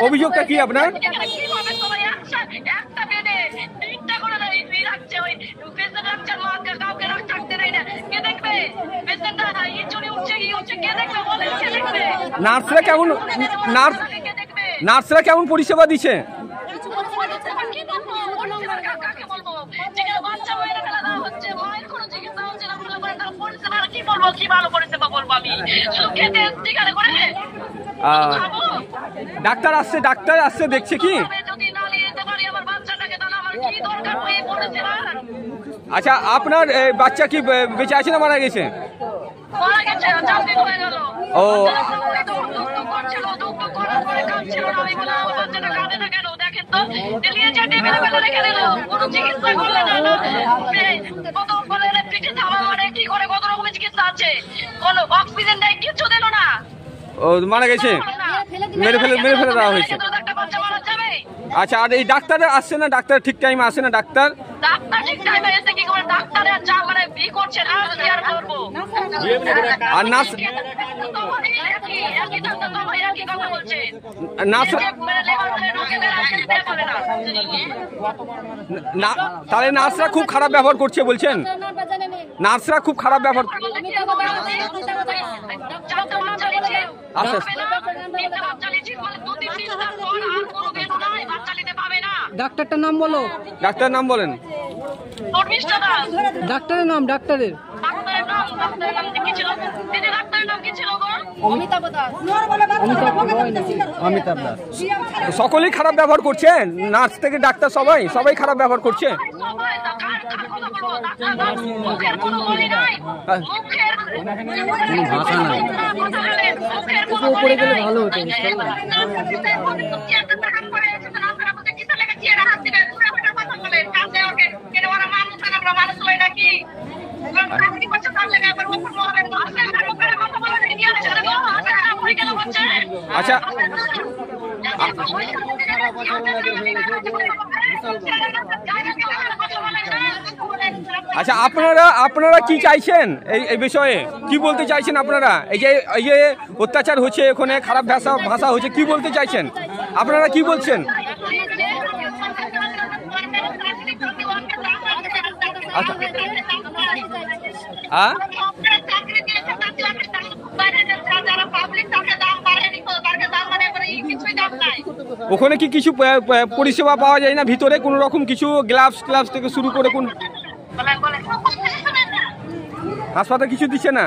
অভিযোগটা কি আপনার? নার্সরা কেমন পরিষেবা দিচ্ছে? ডাক্তার আসছে দেখছে কি? আচ্ছা, আপনার বাচ্চা কি বেঁচে আছে না মারা গেছে? ও মারা গেছে, মেরে ফেলে দেওয়া হয়েছে। আচ্ছা, আর এই ডাক্তার আসছে না? ডাক্তার ঠিক টাইমে আসে না? ডাক্তার আর নার্স তাহলে নার্সরা খুব খারাপ ব্যবহার করছে বলছেন? নার্সরা খুব খারাপ ব্যবহার। ডাক্তারটার নাম বলো। ডাক্তার নাম বলেন। ডাক্তারের নাম, ডাক্তারের সকলেই খারাপ ব্যবহার করছে, নার্স থেকে ডাক্তার সবাই খারাপ ব্যবহার করছে। উপরে গেলে ভালো হতো। আচ্ছা, আচ্ছা, আপনারা কি চাইছেন এই বিষয়ে? কি বলতে চাইছেন আপনারা? এই যে অত্যাচার হচ্ছে, এখানে খারাপ ভাষা হচ্ছে, কি বলতে চাইছেন আপনারা? কি বলছেন? আচ্ছা, ওখানে কি কিছু পরিষেবা পাওয়া যায় না ভিতরে? কোন রকম কিছু গ্লাভস থেকে শুরু করে কোন হাসপাতাল কিছু দিচ্ছে না?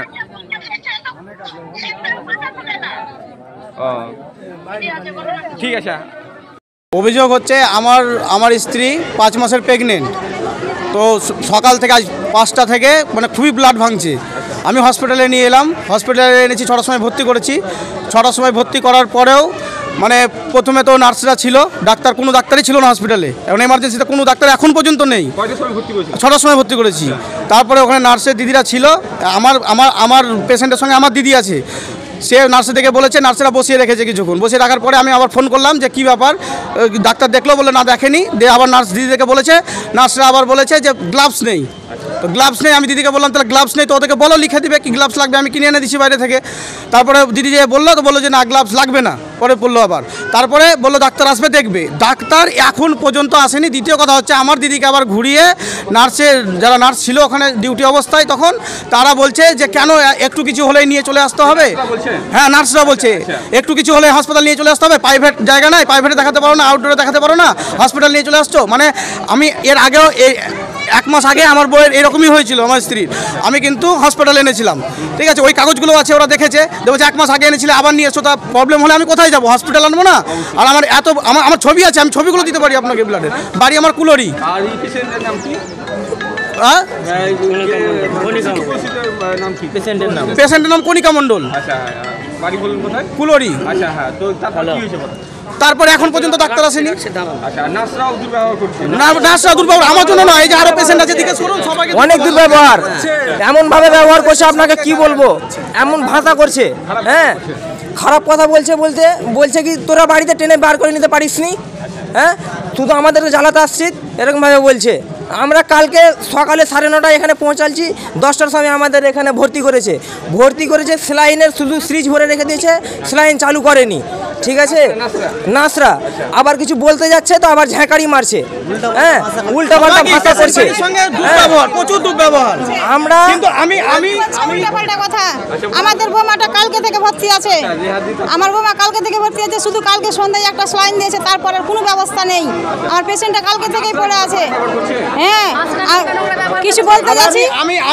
ঠিক আছে। অভিযোগ হচ্ছে আমার স্ত্রী 5 মাসের প্রেগনেন্ট। তো সকাল থেকে আজ 5টা থেকে মানে খুবই ব্লাড ভাঙছে। আমি হসপিটালে নিয়ে এলাম, হসপিটালে এনেছি, 6টার সময় ভর্তি করেছি। 6টার সময় ভর্তি করার পরেও মানে প্রথমে তো নার্সরা ছিল, কোনো ডাক্তারই ছিল না হসপিটালে। এখন এমার্জেন্সিতে কোনো ডাক্তার এখন পর্যন্ত নেই। 6টার সময় ভর্তি করেছি। তারপরে ওখানে নার্সের দিদিরা ছিল, আমার পেশেন্টের সঙ্গে আমার দিদি আছে। সে নার্সে দেখে বলেছে, নার্সেরা বসিয়ে রেখেছে কিছুক্ষণ। বসিয়ে রাখার পরে আমি আবার ফোন করলাম যে কী ব্যাপার, ডাক্তার দেখলো, বলে না দেখেনি। দিয়ে আবার নার্স দিদি দেখে বলেছে, নার্সরা আবার বলেছে যে গ্লাভস নেই। তো গ্লাভস নেই। আমি দিদিকে বললাম তাহলে গ্লাভস নেই তো ওদেরকে বলো লিখে দিবে, কি গ্লাভস লাগবে, আমি কিনে এনে দিচ্ছি বাইরে থেকে। তারপরে দিদি যে বললো, তো বললো যে না গ্লাভস লাগবে না। পরে বললো আবার, তারপরে বললো ডাক্তার আসবে দেখবে। ডাক্তার এখন পর্যন্ত আসেনি। দ্বিতীয় কথা হচ্ছে, আমার দিদিকে আবার ঘুরিয়ে যারা নার্স ছিল ওখানে ডিউটি অবস্থায়, তখন তারা বলছে যে কেন একটু কিছু হলেই নিয়ে চলে আসতে হবে। হ্যাঁ, নার্সরা বলছে একটু কিছু হলে হাসপাতাল নিয়ে চলে আসতে হবে, প্রাইভেট জায়গা নাই, প্রাইভেটে দেখাতে পারো না, আউটডোরে দেখাতে পারো না, হসপিটাল নিয়ে চলে আসছো। মানে আমি এর আগেও 1 মাস আগে আমার বইয়ের এরকমই হয়েছিল, আমার স্ত্রীর। আমি কিন্তু হসপিটালে এনেছিলাম, ঠিক আছে, ওই কাগজগুলো আছে, ওরা দেখেছে, দেখছে 1 মাস আগে এনেছিলে, আবার নিয়ে এসো। তা প্রবলেম হলে আমি কোথায় যাবো? হসপিটাল আনবো না? আর আমার ছবি আছে, আমি ছবিগুলো দিতে পারি আপনাকে ব্লাডের। বাড়ি আমার কুলরি। পেশেন্টের নাম কণিকা মণ্ডল, কুলরি। তারপরে এখন পর্যন্ত ডাক্তার আসেনি। নার্সরা দুর্ব্যবহার আমার জন্য নয়, এই যে আরো পেশেন্ট আছে দিকে শুনুন, সবাইকে অনেক দুর্ব্যবহার, এমন ভাবে ব্যবহার করছে, আপনাকে কি বলবো, এমন ভাষা করছে। হ্যাঁ, খারাপ কথা বলছে কি তোরা বাড়িতে টেনে বার করে নিতে পারিস নি? হ্যাঁ, শুধু আমাদেরকে জ্বালাতে আসছিস, এরকম ভাবে বলছে। আমরা কালকে সকালে 9:30 এখানে পৌঁছালছি, 10টার সময় আমাদের এখানে ভর্তি করেছে, স্যালাইনের শুধু সিরিজ ভরে রেখে দিয়েছে, স্যালাইন চালু করেনি। ঠিক আছে, নার্সরা আবার কিছু বলতে যাচ্ছে তো আবার ঝাঁকারি মারছে, হ্যাঁ, উল্টা পাল্টা ভাষা করছে, প্রচুর দুর্ব্যবহার। আমরা কিন্তু আমি উল্টাপাল্টা কথা। আমাদের বোমাটা কালকে থেকে ভর্তি আছে, আমার বোমা কালকে থেকে ভর্তি আছে, শুধু কালকে সন্ধ্যায় একটা স্লাইন দিয়েছে, তারপরে কোনো ব্যবস্থা নেই। আমার পেশেন্টটা কালকে থেকেই পড়ে আছে। হ্যাঁ, আর কিছু বলতে যাচ্ছি,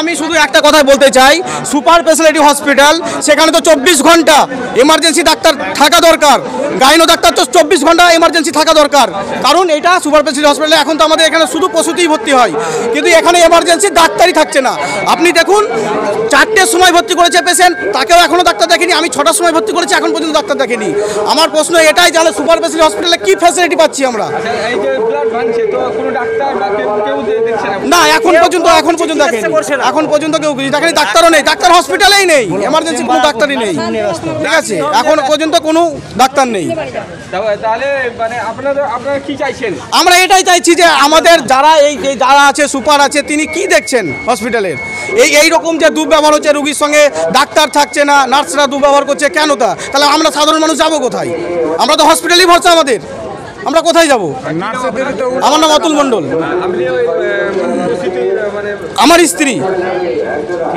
আমি শুধু একটা কথাই বলতে চাই, সুপার স্পেশালিটি হসপিটাল, সেখানে তো 24 ঘন্টা এমার্জেন্সি ডাক্তার থাকা দরকার, গাইনো ডাক্তার তো 24 ঘন্টা এমার্জেন্সি থাকা দরকার, কারণ এটা সুপার স্পেশালিটি হসপিটালে এখন তো আমাদের এখানে শুধু প্রসূতিই ভর্তি হয়, কিন্তু এখানে এমার্জেন্সি ডাক্তারই থাকছে না। আপনি দেখুন 4টের সময় ভর্তি করেছে পেশেন্ট, তাকেও এখনো ডাক্তার দেখেনি। আমি 6টার সময় ভর্তি করেছি, এখন পর্যন্ত ডাক্তার দেখেনি। আমার প্রশ্ন এটাই, জানে সুপার স্পেশালিটি হসপিটালে কি ফ্যাসিলিটি পাচ্ছি আমরা? এই যে ব্লাড ভাঙছে, তো কোনো ডাক্তার বা কেউ দেখছে না? না, এখন পর্যন্ত দেখেনি, এখন পর্যন্ত কেউ কিছু দেখেনি, ডাক্তারও নেই, ডাক্তার হসপিটালেই নেই, এমার্জেন্সি কোনো ডাক্তারই নেই। ঠিক আছে, এখন পর্যন্ত কোনো ডাক্তার নেই। তাহলে মানে আপনারা কি চাইছেন? আমরা এটাই চাইছি যে আমাদের যারা আছে, সুপার আছে, তিনি কি দেখছেন হসপিটালের? এই রকম যে দুর্ব্যবহার হচ্ছে, রোগীর সঙ্গে ডাক্তার থাকছে না, নার্সরা দুর্ব্যবহার করছে, কেন তা? তাহলে আমরা সাধারণ মানুষ যাবো কোথায়? আমরা তো হসপিটালই ভরসা আমাদের, আমরা কোথায় যাব? আমার নাম অতুল মণ্ডল।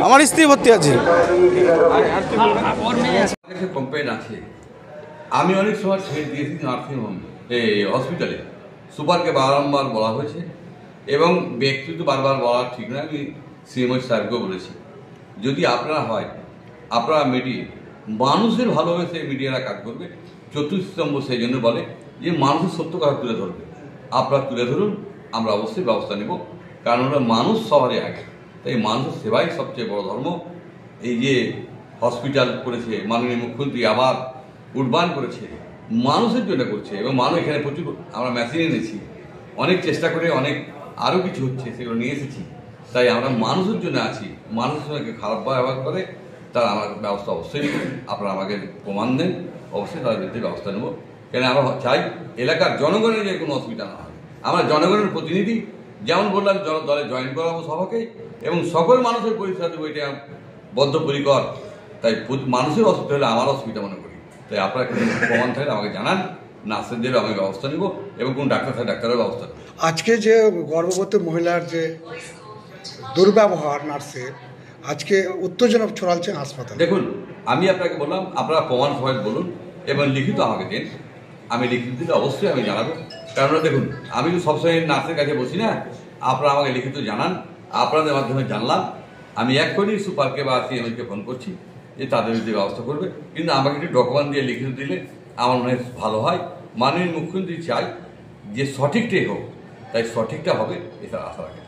আমার স্ত্রী ভর্তি আছে। কমপ্লেন আছে, আমি অনেক সময় ছেড়ে দিয়েছি নার্সিংহোম হসপিটালে, সুপারকে বারবার বলা হয়েছে এবং ব্যক্তিগত বারবার বলা ঠিক না। আমি সিএমও সাহেবকেও বলেছি, যদি আপনারা হয়, আপনারা মিডিয়া মানুষের ভালোবেসে মিডিয়ারা কাজ করবে। চতুর্থ স্তম্ভ সেই জন্য বলে যে মানুষের সত্য কথা তুলে ধরবে, আপনারা তুলে ধরুন, আমরা অবশ্যই ব্যবস্থা নেব, কারণ ওরা মানুষ সবারই আগে। তাই মানুষের সেবাই সবচেয়ে বড় ধর্ম। এই যে হসপিটাল করেছে মাননীয় মুখ্যমন্ত্রী, আবার উডবান করেছে, মানুষের জন্য করছে, এবং মানুষ এখানে প্রচুর আমরা মেশিন এনেছি, অনেক চেষ্টা করে অনেক আরও কিছু হচ্ছে, সেগুলো নিয়ে এসেছি। তাই আমরা মানুষের জন্য আছি, মানুষের সঙ্গে খারাপ ব্যবহার করে তারা আমার ব্যবস্থা অবশ্যই নেব। আপনারা আমাকে প্রমাণ দেন, অবশ্যই তাদের বিরুদ্ধে ব্যবস্থা নেব। কেন আমরা চাই এলাকার জনগণের যে কোনো অসুবিধা না হয়। আমরা জনগণের প্রতিনিধি, যেমন বললাম দলে জয়েন করাবো সবাইকে, এবং সকল মানুষের পরিষেবা দেবো, এটা বদ্ধপরিকর। তাই মানুষের অসুবিধা হলে আমার অসুবিধা মনে করি। তাই আপনারা কোনো প্রমাণ থাকলে আমাকে জানান, নার্সের আমি ব্যবস্থা নেব, এবং কোন ডাক্তার থাকে ডাক্তারের ব্যবস্থা নেব। আজকে যে গর্ভবতী মহিলার যে দুর্ব্যবহার নার্সের, আজকে উত্তেজনা ছড়াচ্ছে হাসপাতালে। দেখুন, আমি আপনাকে বললাম, আপনারা প্রমাণ সবাই বলুন এবং লিখিত আমাকে দিন, আমি লিখিত দিলে অবশ্যই আমি জানাবো। কারণ দেখুন, আমি তো সবসময় নার্সের কাছে বসি না, আপনারা আমাকে লিখিত জানান, আপনাদের মাধ্যমে জানলাম। আমি এক্ষুনি সুপারকে বা সিএমএসকে ফোন করছি যে তাদের বিরুদ্ধে ব্যবস্থা করবে, কিন্তু আমাকে একটু ডকুমেন্ট দিয়ে লিখিত দিলে আমার মনে হয় ভালো হয়। মাননীয় মুখ্যমন্ত্রী চাই যে সঠিকটাই হোক, তাই সঠিকটা হবে, এটা আশা রাখি।